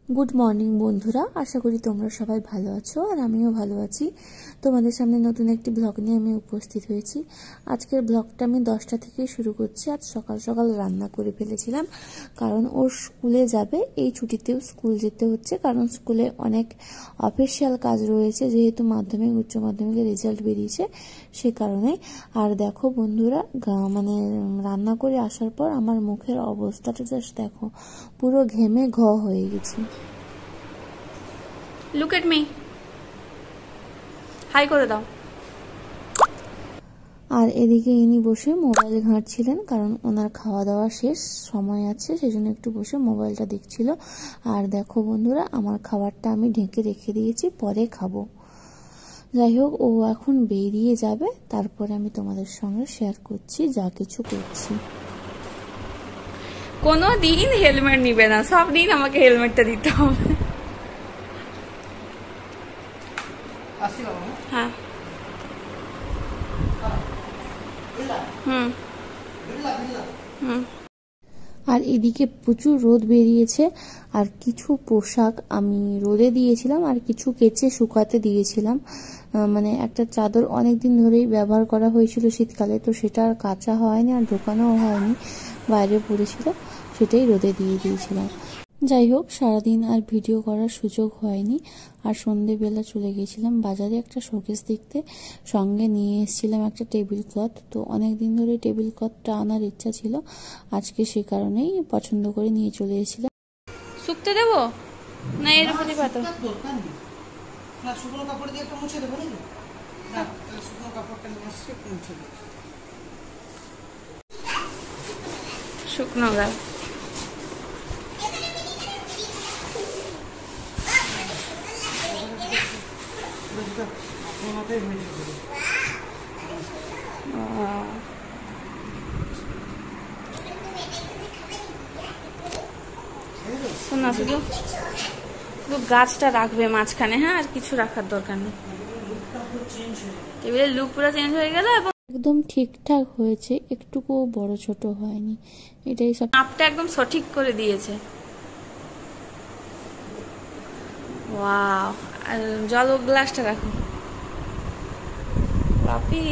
Good morning বন্ধুরা, আশা করি তোমরা সবাই ভালো আছো আর আমিও ভালো আছি। তোমাদের সামনে নতুন একটি ব্লগ নিয়ে আমি উপস্থিত হয়েছি। আজকের ব্লগটা আমি 10টা থেকেই শুরু করছি। আজ সকাল সকাল রান্না করে ফেলেছিলাম, কারণ ওর স্কুলে যাবে। এই ছুটিতেও স্কুল যেতে হচ্ছে, কারণ স্কুলে অনেক অফিসিয়াল কাজ রয়েছে, যেহেতু মাধ্যমিক উচ্চ মাধ্যমিকের রেজাল্ট বেরিয়েছে সে কারণে। আর দেখো বন্ধুরা, মানে রান্না করে আসার পর আমার মুখের অবস্থাটা জাস্ট দেখো, পুরো ঘেমে হয়ে গেছি। লুক এট মি, হাই করে দাও। আর এদিকে ইনি বসে মোবাইল ঘাঁটছিলেন, কারণ ওনার খাওয়া দাওয়া শেষ, সময় আছে, সেজন্য একটু বসে মোবাইলটা দেখছিল। আর দেখো বন্ধুরা, আমার খাবারটা আমি ঢেকে রেখে দিয়েছি, পরে খাবো। যাই হোক, ও এখন বেরিয়ে যাবে, তারপরে আমি তোমাদের সঙ্গে শেয়ার করছি যা কিছু করছি। কোনো দিন হেলমেট নিবে না, সব দিন আমাকে হেলমেটটা দিতে হবে। হ্যাঁ, আর এদিকে প্রচুর রোদ বেরিয়েছে, আর কিছু পোশাক আমি রোদে দিয়েছিলাম আর কিছু কেচে শুকাতে দিয়েছিলাম। মানে একটা চাদর অনেক দিন ধরেই ব্যবহার করা হয়েছিল শীতকালে, তো সেটা আর কাচা হয়নি আর ঢোকানোও হয়নি, বাইরে পড়েছিল, সেটাই রোদে দিয়ে দিয়েছিলাম। যাই হোক, সারাদিন আর ভিডিও করার সুযোগ হয়নি। আর সন্ধেবেলা চলে গেছিলাম বাজারে একটা শোকেস দেখতে, সঙ্গে নিয়ে এসেছিলাম একটা টেবিল ক্লথ। তো অনেক দিন ধরে টেবিল ক্লথটা আনার ইচ্ছা ছিল, আজকে সে কারণেই পছন্দ করে নিয়ে চলে এসেছিলাম। শুকতে দেবো না এর উপরই পাতো? না, শুকনো কাপড় দিয়ে একটা মুছে দেবো নাকি? না, শুকনো কাপড়টা নিয়ে আসছে, মুছে দেবো। শুকনো গা মাথায় হয়েছে। শোনা, শুধু শুধু গাছটা রাখবে মাঝখানে, হ্যাঁ, আর কিছু রাখার দরকার নেই। টেবিলের লুক পুরো চেঞ্জ হয়ে গেল এবং একদম ঠিকঠাক হয়েছে, একটুকুও বড় ছোট হয়নি। এটাই সব, মাপটা একদম সঠিক করে দিয়েছে। ওয়াও, আর জল গ্লাসটা রাখো বাপি।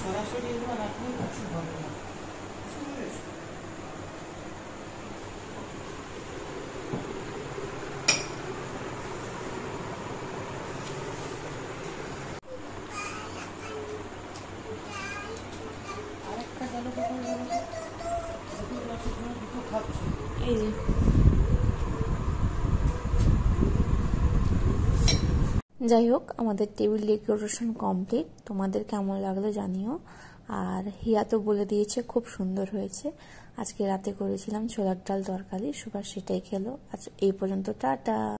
সরাসরি এগুলো রাখলে কিছু হবে না। এই যে যাই হোক, আমাদের টেবিল ডেকোরেশন কমপ্লিট। তোমাদের কেমন লাগলো জানিও। আর হিয়া তো বলে দিয়েছে খুব সুন্দর হয়েছে। আজকে রাতে করেছিলাম ছোলার ডাল তরকারি, সুভাষ সেটাই খেলো। আজ এই পর্যন্ত, টাটা।